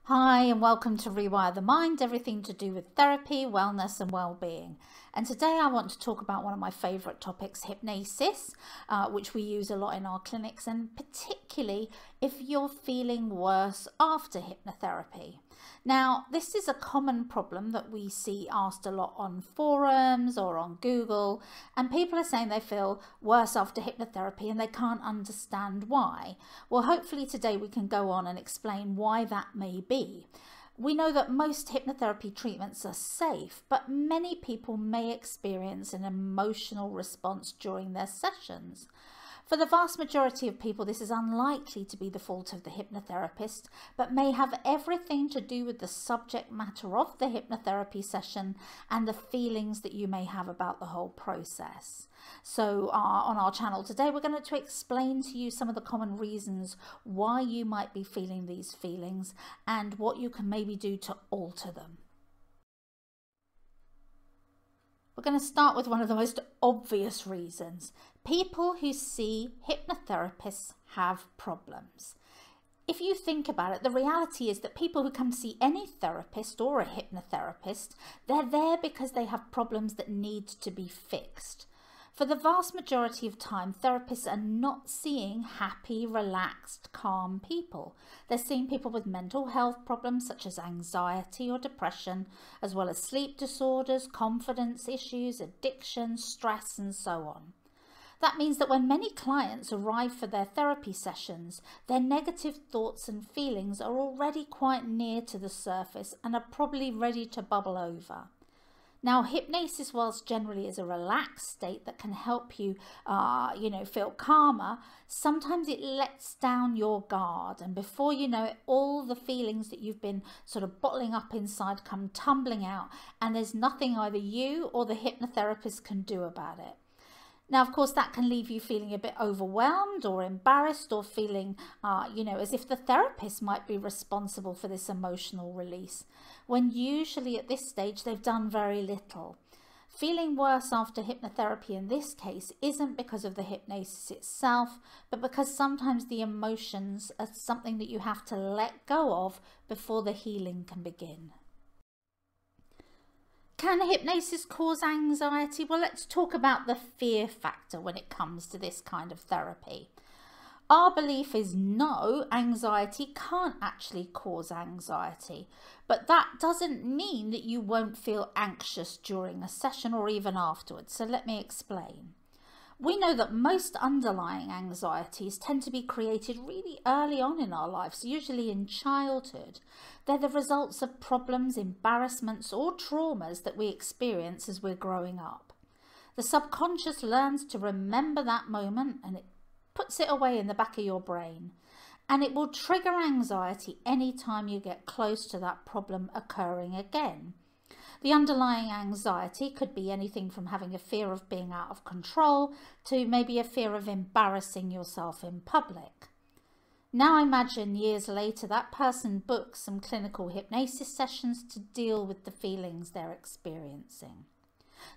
Hi and welcome to Rewire the Mind, everything to do with therapy, wellness and well-being. And today I want to talk about one of my favourite topics, hypnosis, which we use a lot in our clinics, and particularly if you're feeling worse after hypnotherapy. Now, this is a common problem that we see asked a lot on forums or on Google, and people are saying they feel worse after hypnotherapy and they can't understand why. Well, hopefully today we can go on and explain why that may be. We know that most hypnotherapy treatments are safe, but many people may experience an emotional response during their sessions. For the vast majority of people, this is unlikely to be the fault of the hypnotherapist, but may have everything to do with the subject matter of the hypnotherapy session and the feelings that you may have about the whole process. So on our channel today, we're going to explain to you some of the common reasons why you might be feeling these feelings and what you can maybe do to alter them. We're going to start with one of the most obvious reasons. People who see hypnotherapists have problems. If you think about it, the reality is that people who come to see any therapist or a hypnotherapist, they're there because they have problems that need to be fixed. For the vast majority of time, therapists are not seeing happy, relaxed, calm people. They're seeing people with mental health problems such as anxiety or depression, as well as sleep disorders, confidence issues, addiction, stress, and so on. That means that when many clients arrive for their therapy sessions, their negative thoughts and feelings are already quite near to the surface and are probably ready to bubble over. Now, hypnosis, whilst generally is a relaxed state that can help you, feel calmer, sometimes it lets down your guard. And before you know it, all the feelings that you've been sort of bottling up inside come tumbling out. And there's nothing either you or the hypnotherapist can do about it. Now, of course, that can leave you feeling a bit overwhelmed or embarrassed or feeling, as if the therapist might be responsible for this emotional release, when usually at this stage they've done very little. Feeling worse after hypnotherapy in this case isn't because of the hypnosis itself, but because sometimes the emotions are something that you have to let go of before the healing can begin. Can hypnosis cause anxiety? Well, let's talk about the fear factor when it comes to this kind of therapy. Our belief is no, anxiety can't actually cause anxiety, but that doesn't mean that you won't feel anxious during a session or even afterwards. So let me explain. We know that most underlying anxieties tend to be created really early on in our lives, usually in childhood. They're the results of problems, embarrassments, or traumas that we experience as we're growing up. The subconscious learns to remember that moment and it puts it away in the back of your brain. And it will trigger anxiety anytime you get close to that problem occurring again. The underlying anxiety could be anything from having a fear of being out of control to maybe a fear of embarrassing yourself in public. Now imagine years later that person books some clinical hypnosis sessions to deal with the feelings they're experiencing.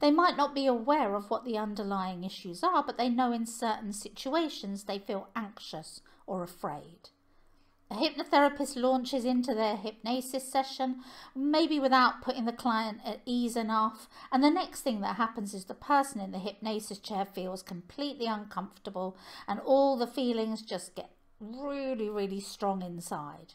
They might not be aware of what the underlying issues are, but they know in certain situations they feel anxious or afraid. A hypnotherapist launches into their hypnosis session, maybe without putting the client at ease enough, and the next thing that happens is the person in the hypnosis chair feels completely uncomfortable and all the feelings just get really, really strong inside.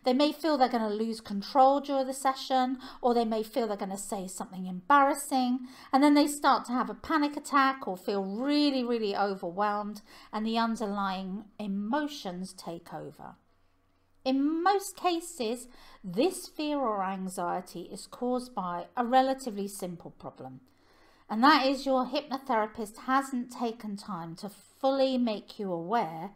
They may feel they're going to lose control during the session, or they may feel they're going to say something embarrassing, and then they start to have a panic attack or feel really, really overwhelmed, and the underlying emotions take over. In most cases, this fear or anxiety is caused by a relatively simple problem, and that is your hypnotherapist hasn't taken time to fully make you aware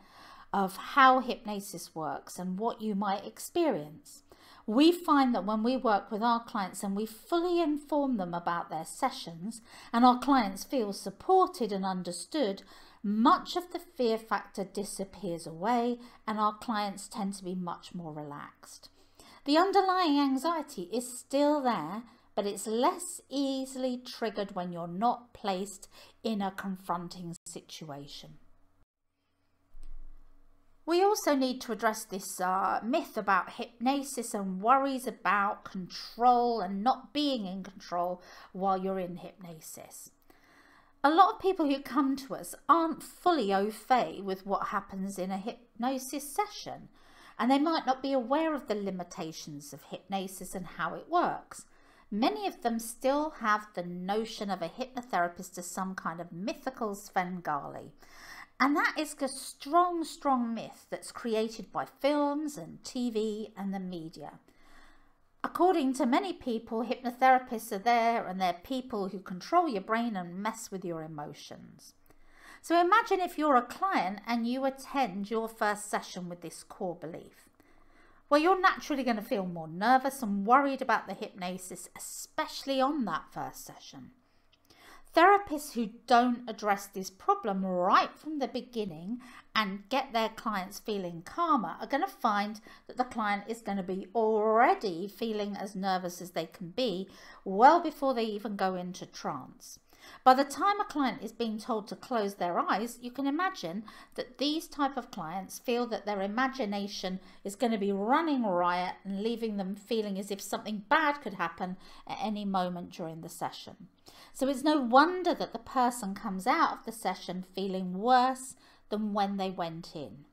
of how hypnosis works and what you might experience. We find that when we work with our clients and we fully inform them about their sessions and our clients feel supported and understood, much of the fear factor disappears away and our clients tend to be much more relaxed. The underlying anxiety is still there, but it's less easily triggered when you're not placed in a confronting situation. We also need to address this myth about hypnosis and worries about control and not being in control while you're in hypnosis. A lot of people who come to us aren't fully au fait with what happens in a hypnosis session, and they might not be aware of the limitations of hypnosis and how it works. Many of them still have the notion of a hypnotherapist as some kind of mythical Svengali. And that is a strong, strong myth that's created by films and TV and the media. According to many people, hypnotherapists are there and they're people who control your brain and mess with your emotions. So imagine if you're a client and you attend your first session with this core belief. Well, you're naturally going to feel more nervous and worried about the hypnosis, especially on that first session. Therapists who don't address this problem right from the beginning and get their clients feeling calmer are going to find that the client is going to be already feeling as nervous as they can be well before they even go into trance. By the time a client is being told to close their eyes, you can imagine that these type of clients feel that their imagination is going to be running riot and leaving them feeling as if something bad could happen at any moment during the session. So it's no wonder that the person comes out of the session feeling worse than when they went in.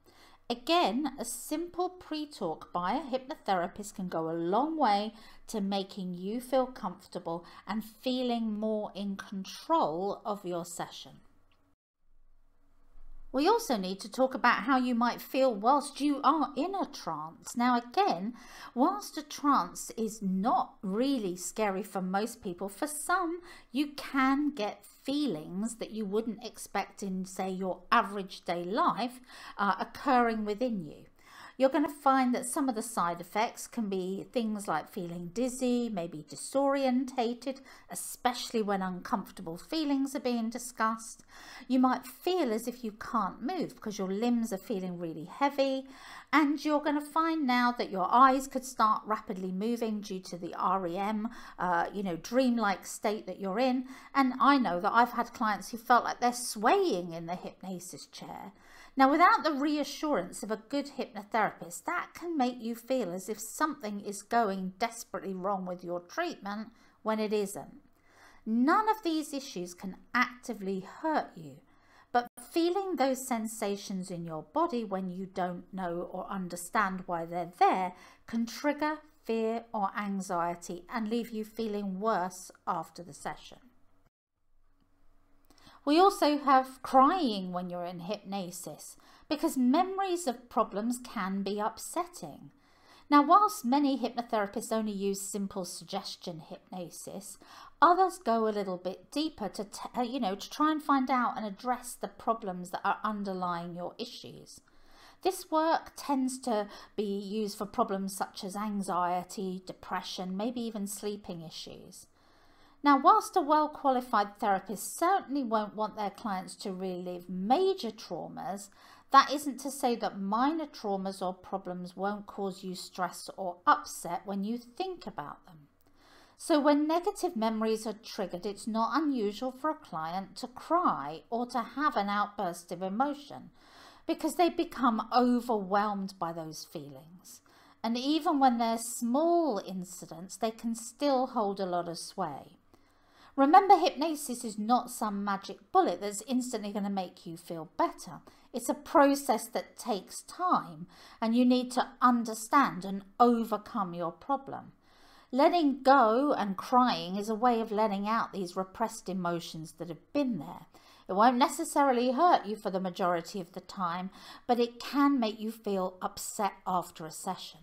Again, a simple pre-talk by a hypnotherapist can go a long way to making you feel comfortable and feeling more in control of your session. We also need to talk about how you might feel whilst you are in a trance. Now again, whilst a trance is not really scary for most people, for some you can get feelings that you wouldn't expect in, say, your average day life occurring within you. You're going to find that some of the side effects can be things like feeling dizzy, maybe disorientated, especially when uncomfortable feelings are being discussed. You might feel as if you can't move because your limbs are feeling really heavy, and you're going to find now that your eyes could start rapidly moving due to the REM, dreamlike state that you're in. And I know that I've had clients who felt like they're swaying in the hypnosis chair. Now, without the reassurance of a good hypnotherapist, that can make you feel as if something is going desperately wrong with your treatment when it isn't. None of these issues can actively hurt you, but feeling those sensations in your body when you don't know or understand why they're there can trigger fear or anxiety and leave you feeling worse after the session. We also have crying when you're in hypnosis because memories of problems can be upsetting. Now, whilst many hypnotherapists only use simple suggestion hypnosis, others go a little bit deeper to try and find out and address the problems that are underlying your issues. This work tends to be used for problems such as anxiety, depression, maybe even sleeping issues. Now, whilst a well-qualified therapist certainly won't want their clients to relive major traumas, that isn't to say that minor traumas or problems won't cause you stress or upset when you think about them. So when negative memories are triggered, it's not unusual for a client to cry or to have an outburst of emotion because they become overwhelmed by those feelings. And even when they're small incidents, they can still hold a lot of sway. Remember, hypnosis is not some magic bullet that's instantly going to make you feel better. It's a process that takes time, and you need to understand and overcome your problem. Letting go and crying is a way of letting out these repressed emotions that have been there. It won't necessarily hurt you for the majority of the time, but it can make you feel upset after a session.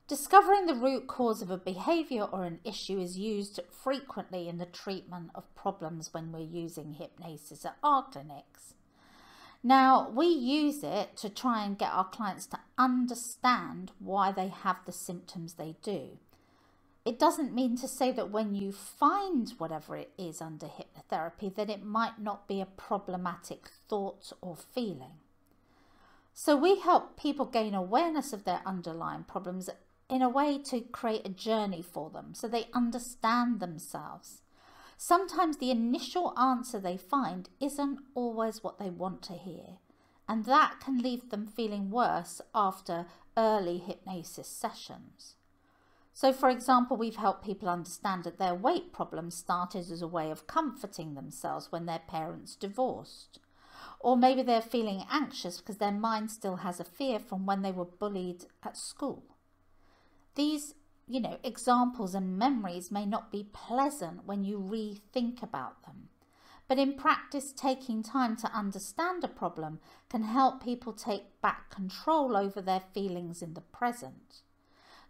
Discovering the root cause of a behaviour or an issue is used frequently in the treatment of problems when we're using hypnosis at our clinics. Now, we use it to try and get our clients to understand why they have the symptoms they do. It doesn't mean to say that when you find whatever it is under hypnotherapy that it might not be a problematic thought or feeling. So we help people gain awareness of their underlying problems in a way to create a journey for them so they understand themselves. Sometimes the initial answer they find isn't always what they want to hear, and that can leave them feeling worse after early hypnosis sessions. So, for example, we've helped people understand that their weight problem started as a way of comforting themselves when their parents divorced. Or maybe they're feeling anxious because their mind still has a fear from when they were bullied at school. These, examples and memories may not be pleasant when you rethink about them. But in practice, taking time to understand a problem can help people take back control over their feelings in the present.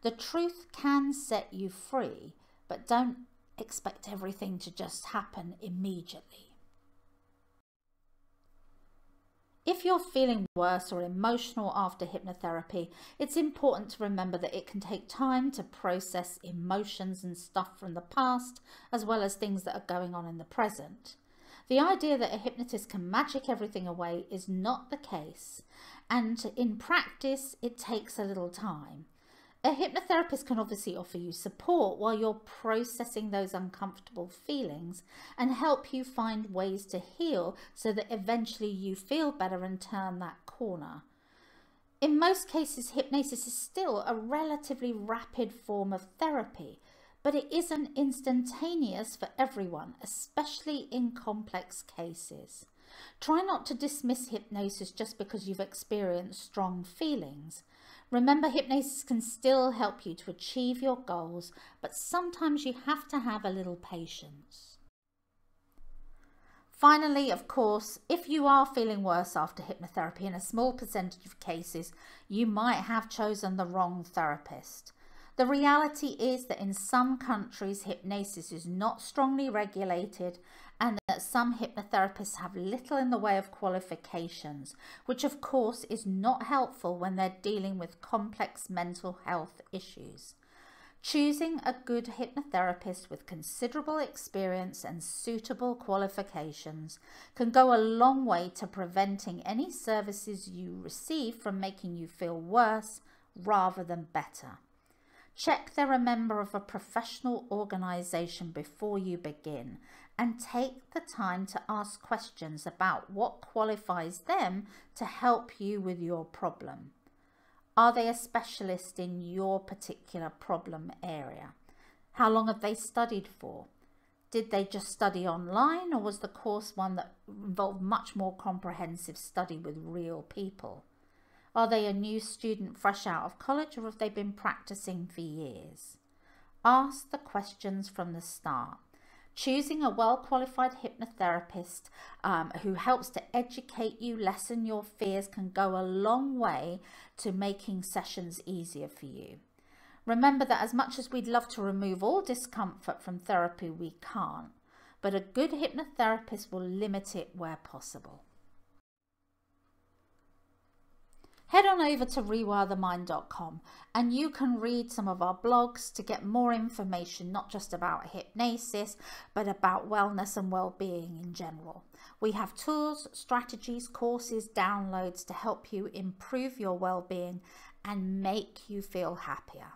The truth can set you free, but don't expect everything to just happen immediately. If you're feeling worse or emotional after hypnotherapy, it's important to remember that it can take time to process emotions and stuff from the past, as well as things that are going on in the present. The idea that a hypnotist can magic everything away is not the case, and in practice, it takes a little time. A hypnotherapist can obviously offer you support while you're processing those uncomfortable feelings and help you find ways to heal so that eventually you feel better and turn that corner. In most cases, hypnosis is still a relatively rapid form of therapy, but it isn't instantaneous for everyone, especially in complex cases. Try not to dismiss hypnosis just because you've experienced strong feelings. Remember, hypnosis can still help you to achieve your goals, but sometimes you have to have a little patience. Finally, of course, if you are feeling worse after hypnotherapy, in a small percentage of cases, you might have chosen the wrong therapist. The reality is that in some countries, hypnosis is not strongly regulated, and that some hypnotherapists have little in the way of qualifications, which of course is not helpful when they're dealing with complex mental health issues. Choosing a good hypnotherapist with considerable experience and suitable qualifications can go a long way to preventing any services you receive from making you feel worse rather than better. Check they're a member of a professional organisation before you begin, and take the time to ask questions about what qualifies them to help you with your problem. Are they a specialist in your particular problem area? How long have they studied for? Did they just study online, or was the course one that involved much more comprehensive study with real people? Are they a new student fresh out of college, or have they been practicing for years? Ask the questions from the start. Choosing a well-qualified hypnotherapist who helps to educate you, lessen your fears, can go a long way to making sessions easier for you. Remember that as much as we'd love to remove all discomfort from therapy, we can't. But a good hypnotherapist will limit it where possible. Head on over to rewirethemind.com and you can read some of our blogs to get more information, not just about hypnosis, but about wellness and well-being in general. We have tools, strategies, courses, downloads to help you improve your well-being and make you feel happier.